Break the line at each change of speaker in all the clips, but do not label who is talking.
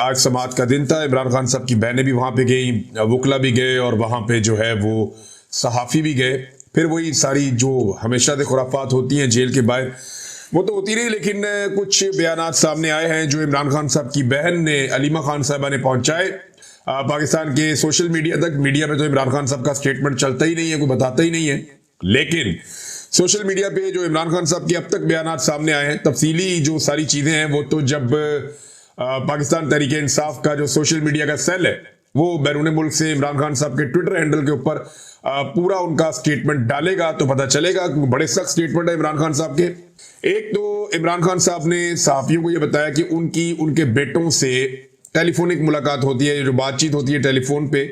आज समात का दिन था। इमरान खान साहब की बहनें भी वहाँ पे गई, वकला भी गए और वहाँ पे जो है वो सहाफ़ी भी गए। फिर वही सारी जो हमेशा से खुराफात होती हैं जेल के बाहर, वो तो होती रही, लेकिन कुछ बयानात सामने आए हैं जो इमरान खान साहब की बहन ने अलीमा खान साहबा ने पहुंचाए पाकिस्तान के सोशल मीडिया तक। मीडिया में तो इमरान खान साहब का स्टेटमेंट चलता ही नहीं है, कोई बताता ही नहीं है, लेकिन सोशल मीडिया पे जो इमरान खान साहब के अब तक बयानात सामने आए हैं, तफसीली जो सारी चीजें हैं, वो तो जब पाकिस्तान तहरीक इंसाफ का जो सोशल मीडिया का सेल है वो बैरून मुल्क से इमरान खान साहब के ट्विटर हैंडल के ऊपर पूरा उनका स्टेटमेंट डालेगा तो पता चलेगा। बड़े सख्त स्टेटमेंट है इमरान खान साहब के। एक तो इमरान खान साहब ने सहाफियों को यह बताया कि उनके बेटों से टेलीफोनिक मुलाकात होती है, जो बातचीत होती है टेलीफोन पे,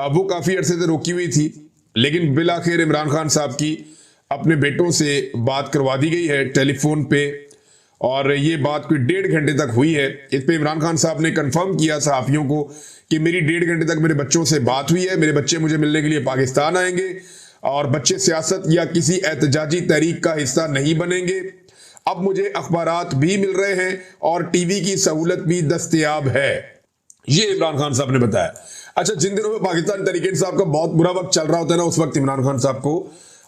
वो काफी अरसे से रोकी हुई थी, लेकिन बिलाखिर इमरान खान साहब की अपने बेटों से बात करवा दी गई है टेलीफोन पे, और ये बात कोई 1.5 घंटे तक हुई है। इस पे इमरान खान साहब ने कंफर्म किया सहाफियों को कि मेरी 1.5 घंटे तक मेरे बच्चों से बात हुई है, मेरे बच्चे मुझे मिलने के लिए पाकिस्तान आएंगे और बच्चे सियासत या किसी एहतजाजी तहरीक का हिस्सा नहीं बनेंगे। अब मुझे अखबारात भी मिल रहे हैं और टीवी की सहूलत भी दस्तयाब है, ये इमरान खान साहब ने बताया। अच्छा, जिन दिनों में पाकिस्तान तहरीक इंसाफ का बहुत बुरा वक्त चल रहा होता है ना, उस वक्त इमरान खान साहब को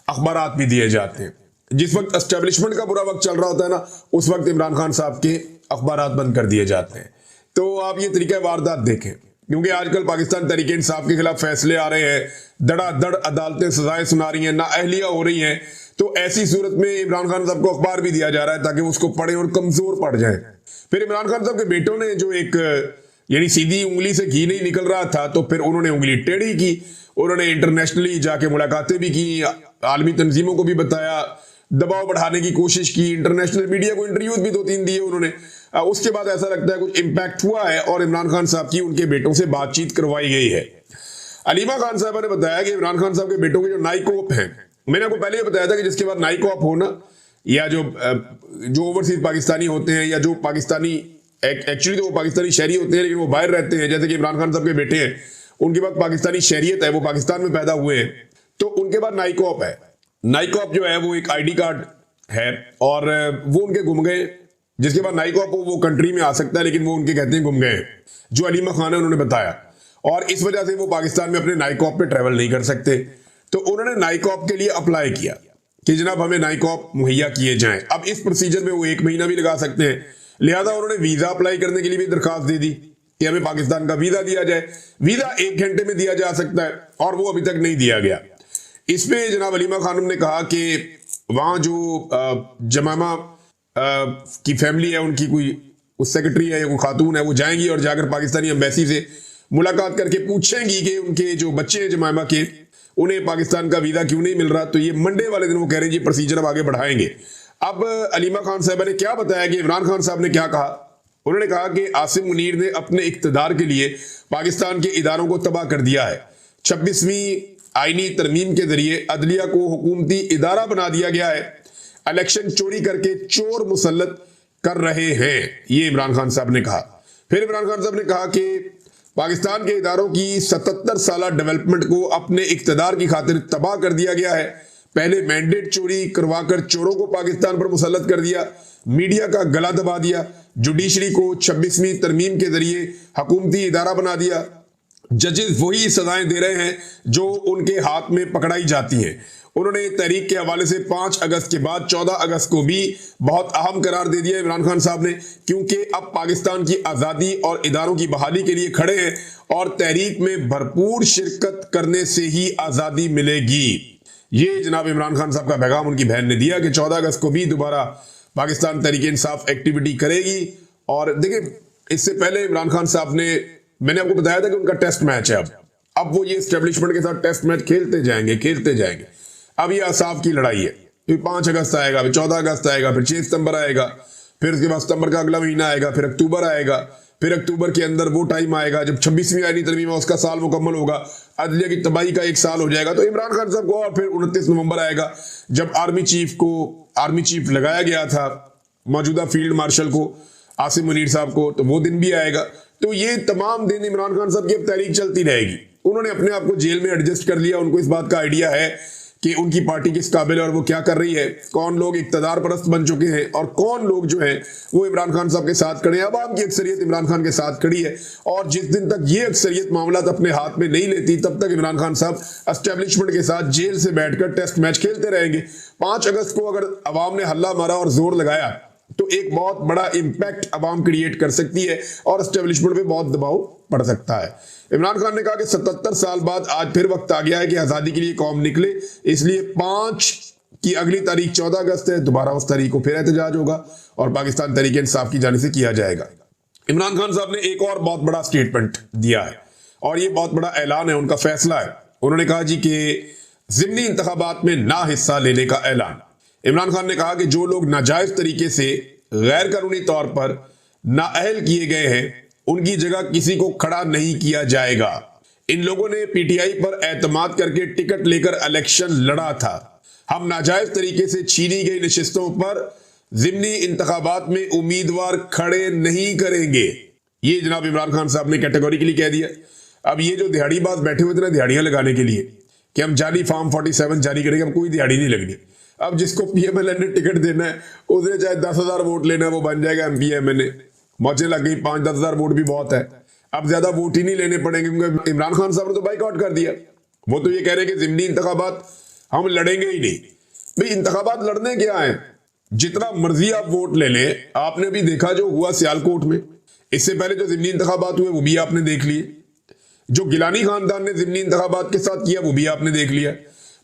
अखबारात भी दिए जाते हैं। जिस वक्त एस्टेब्लिशमेंट का बुरा वक्त चल रहा होता है ना, उस वक्त इमरान खान साहब के अखबारात बंद कर दिए जाते हैं। तो आप ये तरीका वारदात देखें, क्योंकि आजकल पाकिस्तान तहरीक इंसाफ के खिलाफ फैसले आ रहे हैं, धड़ाधड़ अदालतें सजाएं सुना रही हैं, नाअहलियां हो रही हैं, तो ऐसी सूरत में इमरान खान साहब को अखबार भी दिया जा रहा है ताकि वो उसको पढ़े और कमजोर पड़ जाए। फिर इमरान खान साहब के बेटों ने जो एक यानी सीधी उंगली से घी नहीं निकल रहा था, तो फिर उन्होंने उंगली टेढ़ी की। उन्होंने इंटरनेशनली जाके मुलाकातें भी की, आलमी तंजीमों को भी बताया, दबाव बढ़ाने की कोशिश की, इंटरनेशनल मीडिया को इंटरव्यूज भी 2-3 दिए उन्होंने। उसके बाद ऐसा लगता है कुछ इंपैक्ट हुआ है और इमरान खान साहब की उनके बेटों से बातचीत करवाई गई है। अलीमा खान साहबा ने बताया कि इमरान खान साहब के बेटों के जो नाइक ऑप हैं, मैंने आपको पहले बताया था कि जिसके बाद नाइक ऑप होना, या जो ओवरसीज पाकिस्तानी होते हैं, या जो पाकिस्तानी एक्चुअली तो वो पाकिस्तानी शहरी होते हैं लेकिन वो बाहर रहते हैं, जैसे कि इमरान खान साहब के बेटे हैं, उनके पास पाकिस्तानी शहरियत है, वो पाकिस्तान में पैदा हुए हैं, तो उनके बाद नाइक ऑप है। नाइक ऑप जो है वो एक आईडी कार्ड है और वो उनके गुम गए। जिसके बाद नाइक ऑप वो कंट्री में आ सकता है, लेकिन वो उनके कहते हैं गुम गए, जो अलीमा खान है उन्होंने बताया, और इस वजह से वो पाकिस्तान में अपने नाइक ऑप पे ट्रेवल नहीं कर सकते। तो उन्होंने नाइक ऑप के लिए अप्लाई किया कि जनाब हमें नाइक ऑप मुहैया किए जाएं। अब इस प्रोसीजर में वो 1 महीना भी लगा सकते हैं, लिहाजा उन्होंने वीजा अप्लाई करने के लिए भी दरखास्त दे दी कि हमें पाकिस्तान का वीजा दिया जाए। वीजा 1 घंटे में दिया जा सकता है और वो अभी तक नहीं दिया गया। इसमें जनाब अलीमा खानम ने कहा कि वहां जो जमामा की फैमिली है, उनकी कोई सेक्रेटरी है या कोई खातून है, वो जाएंगी और जाकर पाकिस्तानी एम्बेसी से मुलाकात करके पूछेंगी कि उनके जो बच्चे हैं जमामा के, उन्हें पाकिस्तान का वीजा क्यों नहीं मिल रहा। तो ये मंडे वाले दिन वो कह रहे हैं ये प्रोसीजर अब आगे बढ़ाएंगे। अब अलीमा खान साहबा ने क्या बताया कि इमरान खान साहब ने क्या कहा। उन्होंने कहा कि आसिम मुनीर ने अपने इक्तदार के लिए पाकिस्तान के इदारों को तबाह कर दिया है। 26वीं आईनी तरमीम के जरिए अदलिया को हुकूमती इदारा बना दिया गया है। इलेक्शन चोरी करके चोर मुसल्लत कर रहे हैं, ये इमरान खान साहब ने कहा। फिर इमरान खान साहब ने कहा कि पाकिस्तान के इदारों की 77 साल डेवलपमेंट को अपने इक्तदार की खातिर तबाह कर दिया गया है। पहले मैंडेट चोरी करवाकर चोरों को पाकिस्तान पर मुसल्लत कर दिया, मीडिया का गला दबा दिया, जुडिशरी को 26वीं तरमीम के जरिए हुकूमती इदारा बना दिया। जजेस वही सजाएं दे रहे हैं जो उनके हाथ में पकड़ाई जाती हैं। उन्होंने तहरीक के हवाले से 5 अगस्त के बाद 14 अगस्त को भी बहुत अहम करार दे दिया इमरान खान साहब ने, क्योंकि अब पाकिस्तान की आज़ादी और इदारों की बहाली के लिए खड़े हैं और तहरीक में भरपूर शिरकत करने से ही आज़ादी मिलेगी। ये जनाब इमरान खान साहब का पैगाम उनकी बहन ने दिया कि 14 अगस्त को भी दोबारा पाकिस्तान तहरीक इंसाफ एक्टिविटी करेगी। और देखिए, इससे पहले इमरान खान साहब ने, मैंने आपको बताया था कि उनका टेस्ट मैच है, अब वो ये एस्टेब्लिशमेंट के साथ टेस्ट मैच खेलते जाएंगे। अब ये असाफ की लड़ाई है, फिर 5 अगस्त आएगा, फिर 14 अगस्त आएगा, फिर 6 सितंबर आएगा, फिर उसके बाद सितंबर का अगला महीना आएगा, फिर अक्टूबर आएगा, फिर अक्टूबर के अंदर वो टाइम आएगा जब 26वीं आईनी तरमीम है, उसका साल मुकम्मल होगा, अदलिया की तबाही का 1 साल हो जाएगा। तो इमरान खान साहब को, और फिर 29 नवंबर आएगा जब आर्मी चीफ लगाया गया था, मौजूदा फील्ड मार्शल को, आसिम मुनीर साहब को, तो वो दिन भी आएगा। तो ये तमाम दिन इमरान खान साहब की अब तहरीक चलती रहेगी। उन्होंने अपने आप को जेल में एडजस्ट कर लिया, उनको इस बात का आइडिया है कि उनकी पार्टी किस काबिल है और वो क्या कर रही है, कौन लोग इक्तदार परस्त बन चुके हैं और कौन लोग जो है वो इमरान खान साहब के साथ खड़े हैं। अवाम की अक्सरियत इमरान खान के साथ खड़ी है और जिस दिन तक ये अक्सरियत मामला अपने हाथ में नहीं लेती तब तक इमरान खान साहब एस्टेब्लिशमेंट के साथ जेल से बैठकर टेस्ट मैच खेलते रहेंगे। 5 अगस्त को अगर अवाम ने हल्ला मारा और जोर लगाया तो एक बहुत बड़ा इंपैक्ट अवाम क्रिएट कर सकती है और एस्टेब्लिशमेंट पे बहुत दबाव पड़ सकता है। इमरान खान ने कहा कि 77 साल बाद आज फिर वक्त आ गया है कि आजादी के लिए कौम निकले, इसलिए 5 की अगली तारीख 14 अगस्त है, दोबारा उस तारीख को फिर एहतजाज होगा और पाकिस्तान तहरीक इंसाफ की जानिब से किया जाएगा। इमरान खान साहब ने एक और बहुत बड़ा स्टेटमेंट दिया है और ये बहुत बड़ा ऐलान है, उनका फैसला है। उन्होंने कहा जी कि ज़िमनी इंतखाबात में ना हिस्सा लेने का ऐलान। इमरान खान ने कहा कि जो लोग नाजायज तरीके से गैर कानूनी तौर पर नाअहल किए गए हैं उनकी जगह किसी को खड़ा नहीं किया जाएगा। इन लोगों ने पीटीआई पर एतमाद करके टिकट लेकर इलेक्शन लड़ा था। हम नाजायज तरीके से छीनी गई नशिस्तों पर ज़िमनी इंतखाबात में उम्मीदवार खड़े नहीं करेंगे। ये जनाब इमरान खान साहब ने कैटेगोरिकली कह दिया। अब ये जो दिहाड़ीबाज बैठे हुए थे ना दिहाड़ियां लगाने के लिए कि हम जाली फॉर्म 47 जारी करेंगे, हम कोई दिहाड़ी नहीं लगनी। अब जिसको पीएमएलएन ने टिकट देना है उसने चाहे 10,000 वोट लेना है वो बन जाएगा एमपी एमएलए। मौजें लग गई, 5-10 हजार वोट भी बहुत है। अब ज्यादा वोट ही नहीं लेने पड़ेंगे क्योंकि इमरान खान साहब ने तो बाइकआउट कर दिया। वो तो ये कह रहे हैं कि ज़िमनी इंतखाबात हम लड़ेंगे ही नहीं। भाई इंतखाबात लड़ने क्या है, जितना मर्जी आप वोट ले लें। आपने भी देखा जो हुआ सियालकोट में, इससे पहले जो ज़िमनी इंतखाबात हुए वो भी आपने देख लिए। जो गिलानी खानदान ने ज़िमनी इंतखाबात के साथ किया वो भी आपने देख लिया।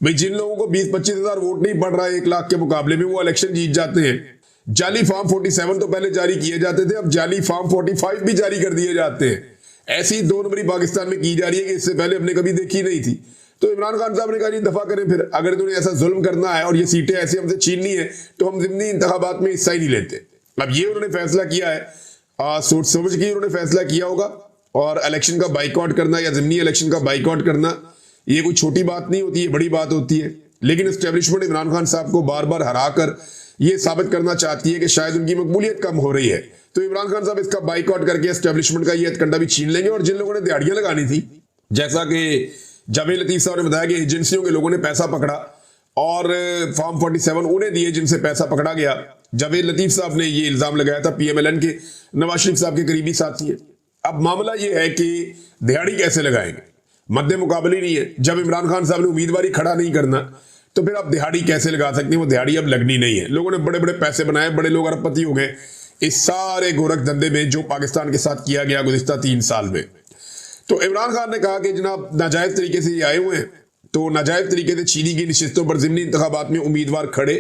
भाई जिन लोगों को 20-25 हजार वोट नहीं पड़ रहा है 1 लाख के मुकाबले में, वो इलेक्शन जीत जाते हैं। जाली फॉर्म 47 तो पहले जारी किए जाते थे, अब जाली फॉर्म 45 भी जारी कर दिए जाते हैं। ऐसी 2 नंबरी पाकिस्तान में की जा रही है कि इससे पहले हमने कभी देखी नहीं थी। तो इमरान खान साहब ने कहा दफा करें फिर, अगर तुम्हें ऐसा जुल्म करना है और ये सीटें ऐसे हमसे छीननी है तो हम ज़िमनी इंतखाबात में हिस्सा ही नहीं लेते। अब ये उन्होंने फैसला किया है, सोच समझ के उन्होंने फैसला किया होगा। और इलेक्शन का बाइकआउट करना या ज़िमनी इलेक्शन का बाइकआउट करना ये कोई छोटी बात नहीं होती है, बड़ी बात होती है। लेकिन एस्टेब्लिशमेंट इमरान खान साहब को बार बार हरा कर ये साबित करना चाहती है कि शायद उनकी मकबूलियत कम हो रही है। तो इमरान खान साहब इसका बाइकआउट करके एस्टेब्लिशमेंट का ये हथकंडा भी छीन लेंगे। और जिन लोगों ने दिहाड़ियां लगानी थी, जैसा कि जावेद लतीफ साहब ने बताया कि एजेंसियों के लोगों ने पैसा पकड़ा और फॉर्म 47 उन्हें दिए जिनसे पैसा पकड़ा गया। जावेद लतीफ साहब ने ये इल्जाम लगाया था, पीएमएलएन के नवाज शरीफ साहब के करीबी साथी है। अब मामला ये है कि दिहाड़ी कैसे लगाएंगे, मद्दे मुकाबले नहीं है। जब इमरान खान साहब ने उम्मीदवारी खड़ा नहीं करना तो फिर आप दिहाड़ी कैसे लगा सकते हैं? वो दिहाड़ी अब लगनी नहीं है। लोगों ने बड़े बड़े पैसे बनाए, बड़े लोग अरबपति हो गए इस सारे गोरख धंधे में जो पाकिस्तान के साथ किया गया गुज़िश्ता 3 साल में। तो इमरान खान ने कहा कि जनाब नाजायज तरीके से ये आए हुए हैं तो नाजायज तरीके से छीनी गई नशिस्तों पर ज़िमनी इंतखाबात में उम्मीदवार खड़े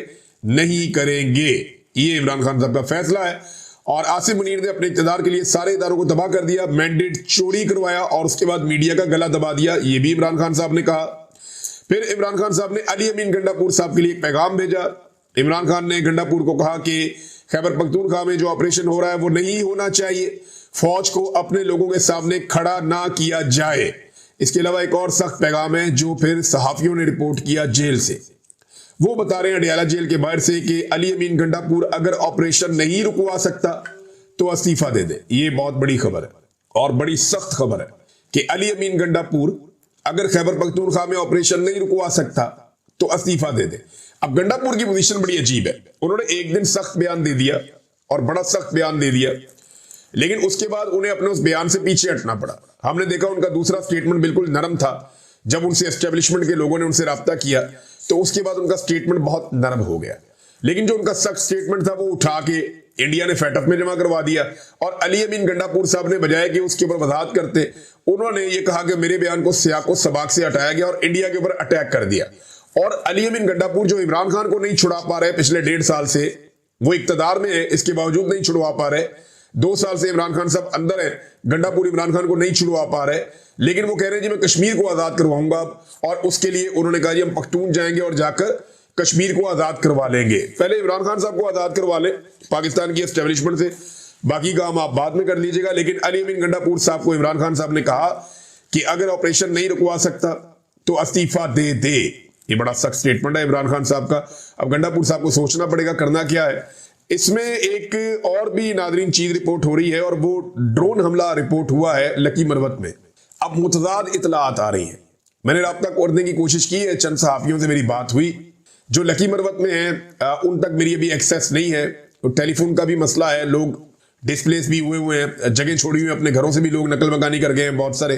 नहीं करेंगे। ये इमरान खान साहब का फैसला है। और आसिम मुनीर ने अपने इक़्तिदार के लिए सारे इदारों को तबाह कर दिया, मैंडेट चोरी करवाया और उसके बाद मीडिया का गला दबा दिया। ये भी इमरान खान साहब ने कहा। फिर इमरान खान साहब ने अली अमीन गंडापुर साहब के लिए एक पैगाम भेजा। इमरान खान ने गंडापुर को कहा कि खैबर पख्तूनख्वा में जो ऑपरेशन हो रहा है वो नहीं होना चाहिए, फौज को अपने लोगों के सामने खड़ा ना किया जाए। इसके अलावा एक और सख्त पैगाम है जो फिर सहाफियों ने रिपोर्ट किया जेल से। वो बता रहे हैं अडियाला जेल के बाहर से कि अली अमीन गंडापुर अगर ऑपरेशन नहीं रुकवा सकता तो इस्तीफा दे दे। ये बहुत बड़ी खबर है और बड़ी सख्त खबर है कि अली अमीन गंडापुर अगर खैबर पख्तूनख्वा में ऑपरेशन नहीं रुकवा सकता तो इस्तीफा दे दे। अब गंडापुर की पोजीशन बड़ी अजीब है। उन्होंने एक दिन सख्त बयान दे दिया और बड़ा सख्त बयान दे दिया, लेकिन उसके बाद उन्हें अपने उस बयान से पीछे हटना पड़ा। हमने देखा उनका दूसरा स्टेटमेंट बिल्कुल नरम था। जब उनसे एस्टेब्लिशमेंट के लोगों ने उनसे राब्ता किया तो उसके बाद उनका स्टेटमेंट बहुत नरम हो गया। लेकिन जो उनका सख्त स्टेटमेंट था वो उठा के इंडिया ने फैटफ में जमा करवा दिया। और अली अमीन गंडापुर साहब ने बजाय कि उसके ऊपर वजाहत करते, उन्होंने ये कहा कि मेरे बयान को सियाक व सबाक से हटाया गया और इंडिया के ऊपर अटैक कर दिया। और अली अमीन गंडापुर जो इमरान खान को नहीं छुड़ा पा रहे पिछले 1.5 साल से, वो इक्तदार में है, इसके बावजूद नहीं छुड़वा पा रहे। 2 साल से इमरान खान साहब अंदर है, गंडापुर इमरान खान को नहीं छुड़वा पा रहे, लेकिन वो कह रहे हैं जी मैं कश्मीर को आजाद करवाऊंगा अब। और उसके लिए उन्होंने कहा जी हम पख्तून जाएंगे और जाकर कश्मीर को आजाद करवा लेंगे। पहले इमरान खान साहब को आजाद करवा ले पाकिस्तान की एस्टेब्लिशमेंट से, बाकी काम आप बाद में कर लीजिएगा। लेकिन अली अमीन गंडापुर साहब को इमरान खान साहब ने कहा कि अगर ऑपरेशन नहीं रुकवा सकता तो इस्तीफा दे दे। ये बड़ा सख्त स्टेटमेंट है इमरान खान साहब का। अब गंडापुर साहब को सोचना पड़ेगा करना क्या है। इसमें एक और भी नादरीन चीज रिपोर्ट हो रही है और वो ड्रोन हमला रिपोर्ट हुआ है लकी मरवत में। अब मुतजाद इतलात आ रही हैं मैंने राब्ता करने की कोशिश की है, चंद सहाफियों से मेरी बात हुई जो लकी मरवत में हैं, उन तक मेरी अभी एक्सेस नहीं है। तो टेलीफोन का भी मसला है, लोग डिस्प्लेस भी हुए हैं, जगह छोड़ी हुई है, अपने घरों से भी लोग नकल मकानी कर गए हैं बहुत सारे।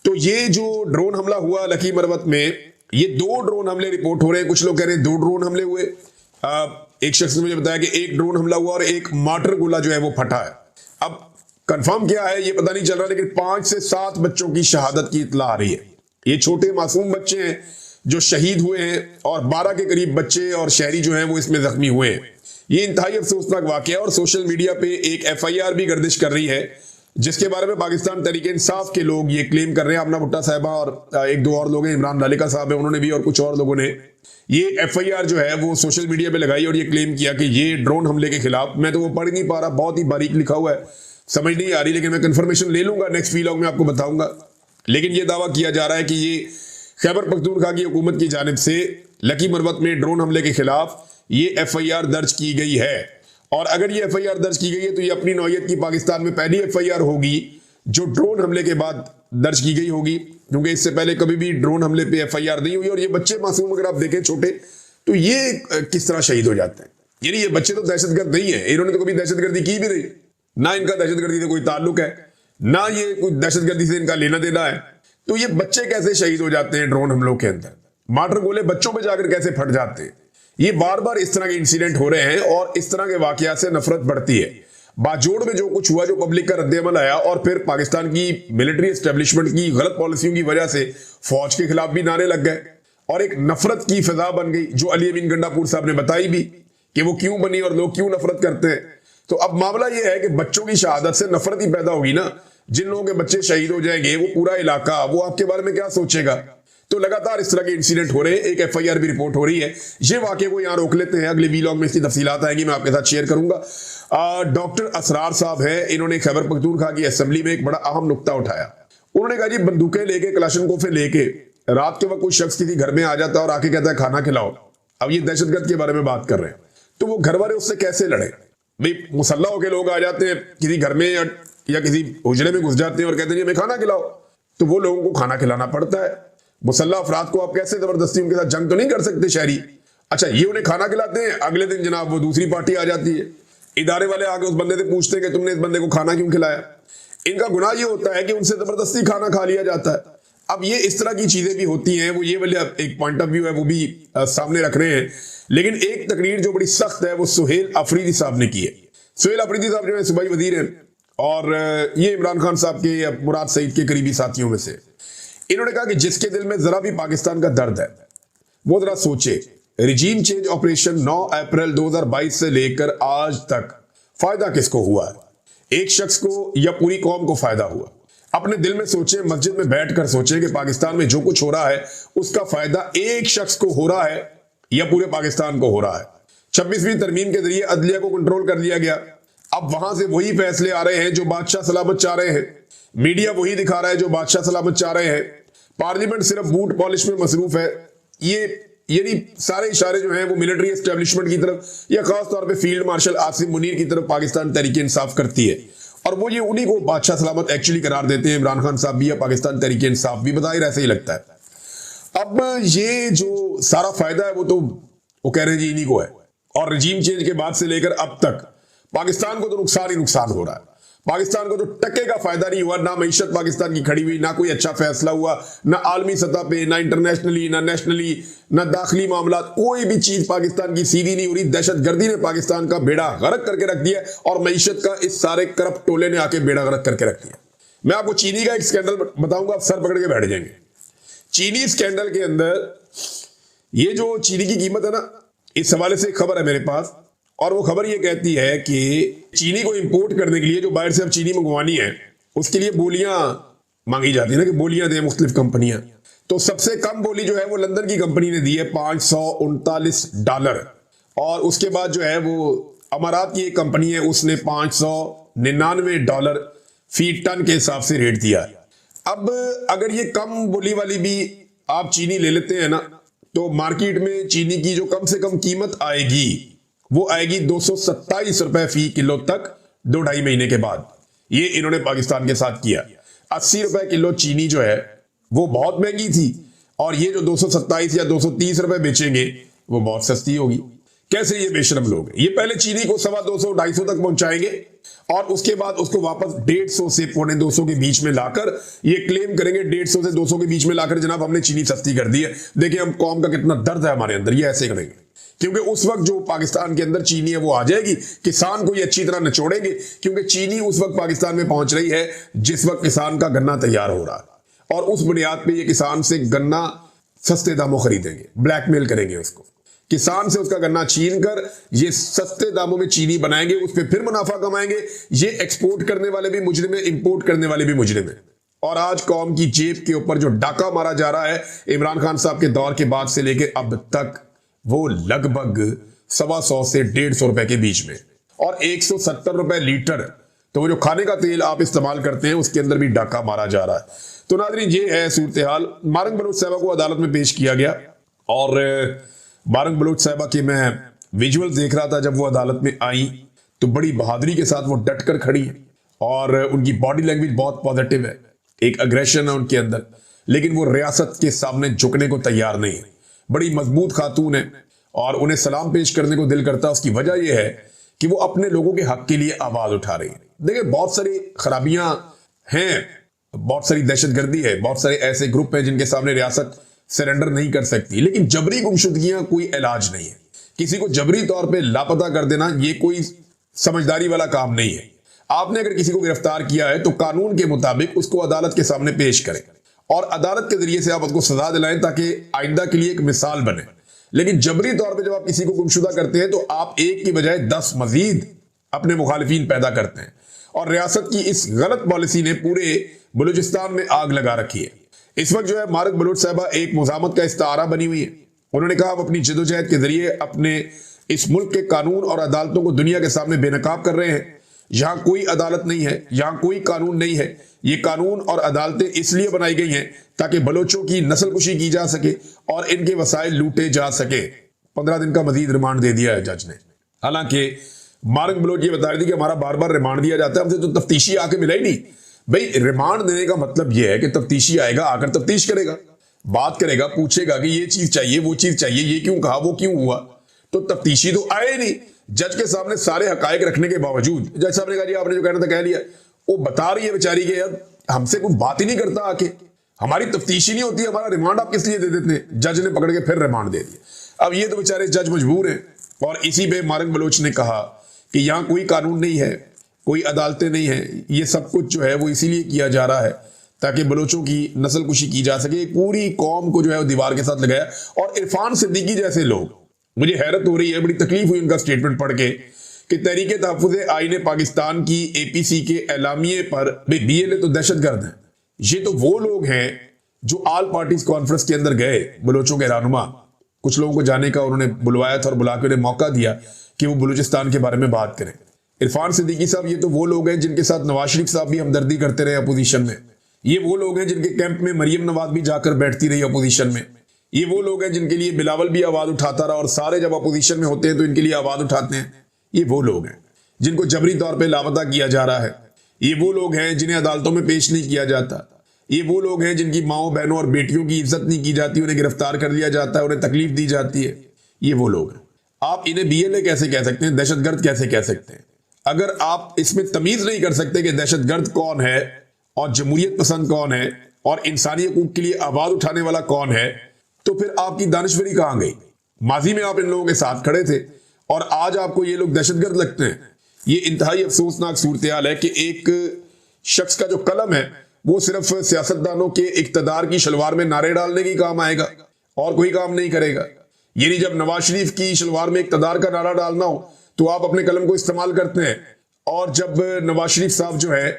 तो ये जो ड्रोन हमला हुआ लकी मरवत में, ये 2 ड्रोन हमले रिपोर्ट हो रहे हैं। कुछ लोग कह रहे हैं 2 ड्रोन हमले हुए। एक शख्स ने मुझे बताया कि 1 ड्रोन हमला हुआ और 1 मार्टर गोला जो है वो फटा है। अब कंफर्म क्या है ये पता नहीं चल रहा, लेकिन 5 से 7 बच्चों की शहादत की इत्तला आ रही है। ये छोटे मासूम बच्चे हैं जो शहीद हुए हैं और 12 के करीब बच्चे और शहरी जो हैं वो इसमें जख्मी हुए हैं। ये इंतहाई अफसोसनाक वाकया है और सोशल मीडिया पे एक FIR भी गर्दिश कर रही है, जिसके बारे में पाकिस्तान तहरीक इंसाफ के लोग ये क्लेम कर रहे हैं। आमना भुट्टा साहिबा और 1-2 और लोग हैं, इमरान लालिका साहब है, उन्होंने भी और कुछ और लोगों ने ये FIR जो है वो सोशल मीडिया पे लगाई और ये क्लेम किया कि ये ड्रोन हमले के खिलाफ। मैं तो वो पढ़ नहीं पा रहा, बहुत ही बारीक लिखा हुआ है, समझ नहीं आ रही, लेकिन मैं कंफर्मेशन ले लूंगा, नेक्स्ट वीलॉग में आपको बताऊंगा। लेकिन ये दावा किया जा रहा है कि ये खैबर पख्तूनख्वा की हुकूमत की जानिब से लकी मरवत में ड्रोन हमले के खिलाफ ये FIR दर्ज की गई है। और अगर ये FIR दर्ज की गई है तो ये अपनी नौयत की पाकिस्तान में पहली FIR होगी जो ड्रोन हमले के बाद दर्ज की गई होगी, क्योंकि इससे पहले कभी भी ड्रोन हमले पे FIR नहीं हुई। और ये बच्चे मासूम अगर आप देखें छोटे, तो ये किस तरह शहीद हो जाते हैं। यानी ये बच्चे तो दहशतगर्द नहीं है, इन्होंने तो कभी दहशतगर्दी की भी नहीं, ना इनका दहशतगर्दी से कोई ताल्लुक है, ना ये कोई दहशतगर्दी से इनका लेना देना है। तो ये बच्चे कैसे शहीद हो जाते हैं ड्रोन हमलों के अंदर, मार्टर गोले बच्चों पे जाकर कैसे फट जाते हैं। ये बार बार इस तरह के इंसिडेंट हो रहे हैं और इस तरह के वाकयात से नफरत बढ़ती है। बाजोड़ में जो कुछ हुआ, जो पब्लिक का रद्द-ए-अमल आया और फिर पाकिस्तान की मिलिट्री एस्टेब्लिशमेंट की गलत पॉलिसियों की वजह से फौज के खिलाफ भी नारे लग गए और एक नफरत की फिजा बन गई, जो अली अमीन गंडापुर साहब ने बताई भी कि वो क्यों बनी और लोग क्यों नफरत करते हैं। तो अब मामला यह है कि बच्चों की शहादत से नफरत ही पैदा होगी ना। जिन लोगों के बच्चे शहीद हो जाएंगे, वो पूरा इलाका वो आपके बारे में क्या सोचेगा। तो लगातार इस तरह के इंसिडेंट हो रहे हैं, एक FIR भी रिपोर्ट हो रही है। ये वाकये को यहाँ रोक लेते हैं, अगले वीलॉग में इसकी तफसीलात आएंगी, मैं आपके साथ शेयर करूंगा। डॉक्टर असरार साहब है, इन्होंने खैबर पख्तूनख्वा की असेंबली में एक बड़ा अहम नुक्ता उठाया। उन्होंने कहा जी बंदूकें लेके, कलाशनकोफे लेके रात के वक्त कोई शख्स किसी घर में आ जाता है और आके कहता है खाना खिलाओ। अब ये दहशतगर्द के बारे में बात कर रहे हैं, तो वो घर वाले उससे कैसे लड़े। भाई मुसल्ला होके लोग आ जाते हैं किसी घर में या किसी हुजरे में घुस जाते हैं और कहते हैं हमें खाना खिलाओ, तो वो लोगों को खाना खिलाना पड़ता है। मुसल्ला अफराद को आप कैसे जबरदस्ती उनके साथ जंग तो नहीं कर सकते शहरी। अच्छा, ये उन्हें खाना खिलाते हैं, अगले दिन जनाब वो दूसरी पार्टी आ जाती है, इदारे वाले आके उस बंदे से पूछते हैं कि तुमने इस बंदे को खाना क्यों खिलाया। इनका गुनाह ये होता है कि उनसे जबरदस्ती खाना खा लिया जाता है। अब ये इस तरह की चीजें भी होती हैं, वो ये वाले एक पॉइंट ऑफ व्यू है वो भी सामने रख रहे हैं। लेकिन एक तकरीर जो बड़ी सख्त है वो सुहेल अफरीदी साहब ने की है। सुहेल अफरीदी साहब जो है सूबाई वजीर हैं और ये इमरान खान साहब के, मुराद सईद के करीबी साथियों में से। इन्होंने कहा कि जिसके दिल में जरा भी पाकिस्तान का दर्द है वो जरा सोचे, रिजीम चेंज ऑपरेशन 9 अप्रैल 2022 से लेकर आज तक फायदा किसको हुआ है। एक शख्स को या पूरी कौम को फायदा हुआ। अपने दिल में सोचे, मस्जिद में बैठकर सोचे कि पाकिस्तान में जो कुछ हो रहा है उसका फायदा एक शख्स को हो रहा है या पूरे पाकिस्तान को हो रहा है। 26वीं तरमीम के जरिए अदलिया को कंट्रोल कर लिया गया। अब वहां से वही फैसले आ रहे हैं जो बादशाह सलामत चाह रहे हैं, मीडिया वही दिखा रहा है जो बादशाह सलामत चाह रहे हैं, पार्लियामेंट सिर्फ बूट पॉलिश में मसरूफ है। ये यानी सारे इशारे जो हैं वो मिलिट्री एस्टेब्लिशमेंट की तरफ या खास तौर पे फील्ड मार्शल आसिम मुनीर की तरफ पाकिस्तान तहरीक इंसाफ करती है और वो ये उन्हीं को बादशाह सलामत एक्चुअली करार देते हैं। इमरान खान साहब भी या पाकिस्तान तहरीक इंसाफ भी, बताइए ऐसा ही लगता है। अब ये जो सारा फायदा है वो कह रहे हैं जी इन्हीं को है और रजीम चेंज के बाद से लेकर अब तक पाकिस्तान को तो नुकसान ही नुकसान हो रहा है। पाकिस्तान को तो टक्के का फायदा नहीं हुआ, ना मईशत पाकिस्तान की खड़ी हुई, ना कोई अच्छा फैसला हुआ, ना आलमी सतह पे, ना इंटरनेशनली, ना नेशनली, ना दाखिली मामला, कोई भी चीज पाकिस्तान की सीधी नहीं हो रही। दहशतगर्दी ने पाकिस्तान का बेड़ा गर्क करके रख दिया और मईशत का इस सारे करप्ट टोले ने आके बेड़ा गर्क करके रख दिया। मैं आपको चीनी का एक स्कैंडल बताऊंगा, आप सर पकड़ के बैठ जाएंगे। चीनी स्कैंडल के अंदर ये जो चीनी की कीमत है ना, इस हवाले से एक खबर है मेरे पास और वो खबर ये कहती है कि चीनी को इंपोर्ट करने के लिए जो बाहर से अब चीनी मंगवानी है उसके लिए बोलियां मांगी जाती है ना, कि बोलियां दें मुख्तलिफ कंपनियां। तो सबसे कम बोली जो है वो लंदन की कंपनी ने दी है $539 और उसके बाद जो है वो अमारात की एक कंपनी है उसने $599 फी टन के हिसाब से रेट दिया है। अब अगर ये कम बोली वाली भी आप चीनी ले लेते हैं ना, तो मार्केट में चीनी की जो कम से कम कीमत आएगी वो आएगी $227 फी किलो तक 2-2.5 महीने के बाद। ये इन्होंने पाकिस्तान के साथ किया। $80 किलो चीनी जो है वो बहुत महंगी थी और ये जो 227 या 230 रुपए बेचेंगे वो बहुत सस्ती होगी। कैसे ये बेशरम लोग हैं। ये पहले चीनी को 250 250 तक पहुंचाएंगे और उसके बाद उसको वापस 150 से 250 के बीच में लाकर ये क्लेम करेंगे 150 से 200 के बीच में लाकर जनाब हमने चीनी सस्ती कर दी है, देखिए हम कौम का कितना दर्द है हमारे अंदर, ये ऐसे करेंगे। क्योंकि उस वक्त जो पाकिस्तान के अंदर चीनी है वो आ जाएगी, किसान को ये अच्छी तरह निचोड़ेंगे, क्योंकि चीनी उस वक्त पाकिस्तान में पहुंच रही है जिस वक्त किसान का गन्ना तैयार हो रहा है और उस बुनियाद पे ये किसान से गन्ना सस्ते दामों खरीदेंगे, ब्लैकमेल करेंगे उसको, किसान से उसका गन्ना छीन कर ये सस्ते दामों में चीनी बनाएंगे, उस पर फिर मुनाफा कमाएंगे। ये एक्सपोर्ट करने वाले भी मुजरिम है, इंपोर्ट करने वाले भी मुजरिम है। और आज कौम की जेब के ऊपर जो डाका मारा जा रहा है इमरान खान साहब के दौर के बाद से लेकर अब तक, वो लगभग 125 से 150 रुपए के बीच में, और 170 रुपए लीटर। तो वो जो खाने का तेल आप इस्तेमाल करते हैं उसके अंदर भी डाका मारा जा रहा है। तो नाज़रीन ये है सूरत हाल। मारंग बलोच साहबा को अदालत में पेश किया गया और मारंग बलोच साहबा के मैं विजुअल देख रहा था। जब वो अदालत में आई तो बड़ी बहादुरी के साथ वो डट कर खड़ी है और उनकी बॉडी लैंग्वेज बहुत पॉजिटिव है, एक अग्रेशन है उनके अंदर, लेकिन वो रियासत के सामने झुकने को तैयार नहीं है। बड़ी मजबूत खातून है और उन्हें सलाम पेश करने को दिल करता है। उसकी वजह यह है कि वो अपने लोगों के हक के लिए आवाज उठा रही है। देखिए बहुत सारी खराबियां हैं, बहुत सारी दहशतगर्दी है, बहुत सारे ऐसे ग्रुप हैं जिनके सामने रियासत सरेंडर नहीं कर सकती, लेकिन जबरी गुमशुदगियां कोई इलाज नहीं है। किसी को जबरी तौर पे लापता कर देना ये कोई समझदारी वाला काम नहीं है। आपने अगर किसी को गिरफ्तार किया है तो कानून के मुताबिक उसको अदालत के सामने पेश करें और अदालत के जरिए से आप उसको सजा दिलाएं ताकि आइंदा के लिए एक मिसाल बने। लेकिन जबरी तौर पे जब आप किसी को गुमशुदा करते हैं तो आप एक की बजाय 10 मजीद अपने मुखालिफिन पैदा करते हैं और रियासत की इस गलत पॉलिसी ने पूरे बलूचिस्तान में आग लगा रखी है। इस वक्त जो है मारंग बलोच साहबा एक मुजामत का इस्तारा बनी हुई है। उन्होंने कहा आप अपनी जदोजहद के जरिए अपने इस मुल्क के कानून और अदालतों को दुनिया के सामने बेनकाब कर रहे हैं। यहां कोई अदालत नहीं है, यहां कोई कानून नहीं है। ये कानून और अदालतें इसलिए बनाई गई हैं ताकि बलोचों की नस्लकुशी की जा सके और इनके वसाइल लूटे जा सके। 15 दिन का मजीद रिमांड दे दिया है जज ने। हालांकि मारंग बलोच ये बता रही थी कि हमारा बार बार रिमांड दिया जाता है, हमसे तो तफ्तीशी आके मिला ही नहीं। भाई रिमांड देने का मतलब यह है कि तफ्तीशी आएगा, आकर तफ्तीश करेगा, बात करेगा, पूछेगा कि ये चीज चाहिए, वो चीज चाहिए, ये क्यों कहा, वो क्यों हुआ। तो तफ्तीशी तो आए नहीं। जज के सामने सारे हकायक रखने के बावजूद जज साहब ने कहा जी आपने जो कहना था कह लिया। वो बता रही है बेचारी के यार हमसे कोई बात ही नहीं करता, आके हमारी तफ्तीशी नहीं होती, हमारा रिमांड आप किस लिए दे देते हैं। जज ने पकड़ के फिर रिमांड दे दिया। अब ये तो बेचारे जज मजबूर हैं और इसी पे मारंग बलोच ने कहा कि यहां कोई कानून नहीं है, कोई अदालतें नहीं है, ये सब कुछ जो है वो इसीलिए किया जा रहा है ताकि बलोचों की नस्लकुशी की जा सके। पूरी कौम को जो है वो दीवार के साथ लगाया। और इरफान सिद्दीकी जैसे लोग, मुझे हैरत हो रही है, बड़ी तकलीफ हुई उनका स्टेटमेंट पढ़ के कि तहरीके तहफ़्फ़ुज़ आईन पाकिस्तान की APC के एलामिये पर BLA तो दहशतगर्द हैं। ये तो वो लोग हैं जो ऑल पार्टीज कॉन्फ्रेंस के अंदर गए, बलोचों के रहनुमा, कुछ लोगों को जाने का उन्होंने बुलवाया था और बुला के उन्हें मौका दिया कि वो बलूचिस्तान के बारे में बात करें। इरफान सिद्दीकी साहब ये तो वो लोग हैं जिनके साथ नवाज शरीफ साहब भी हमदर्दी करते रहे अपोजिशन में। ये वो लोग हैं जिनके कैंप में मरियम नवाज भी जाकर बैठती रही अपोजिशन में। ये वो लोग हैं जिनके लिए बिलावल भी आवाज उठाता रहा और सारे जब अपोजिशन में होते हैं तो इनके लिए आवाज उठाते हैं। ये वो लोग हैं जिनको जबरी तौर पे लापता किया जा रहा है। ये वो लोग हैं जिन्हें अदालतों में पेश नहीं किया जाता। ये वो लोग हैं जिनकी माओ बहनों और बेटियों की इज्जत नहीं की जाती, उन्हें गिरफ्तार कर लिया जाता है, उन्हें तकलीफ दी जाती है। ये वो लोग हैं। आप इन्हें BLA कैसे कह सकते हैं, दहशतगर्द कैसे कह सकते हैं? अगर आप इसमें तमीज नहीं कर सकते कि दहशतगर्द कौन है और जमहूरियत पसंद कौन है और इंसानी हकूक के लिए आवाज उठाने वाला कौन है, तो फिर आपकी दानिशवरी कहां गई? माजी में आप इन लोगों के साथ खड़े थे और आज आपको ये लोग दहशतगर्द लगते हैं। ये इंतहाई अफसोसनाक सूरत हाल है कि एक शख्स का जो कलम है वो सिर्फ सियासतदानों के इक्तदार की शलवार में नारे डालने की काम आएगा और कोई काम नहीं करेगा। यानी जब नवाज शरीफ की शलवार में इक्तदार का नारा डालना हो तो आप अपने कलम को इस्तेमाल करते हैं, और जब नवाज शरीफ साहब जो है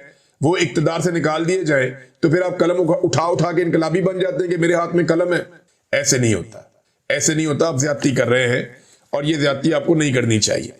वो इक्तदार से निकाल दिए जाए तो फिर आप कलम उठा उठा के इनकलाबी बन जाते हैं कि मेरे हाथ में कलम है। ऐसे नहीं होता, ऐसे नहीं होता। आप ज्यादती कर रहे हैं और ये ज्यादती आपको नहीं करनी चाहिए।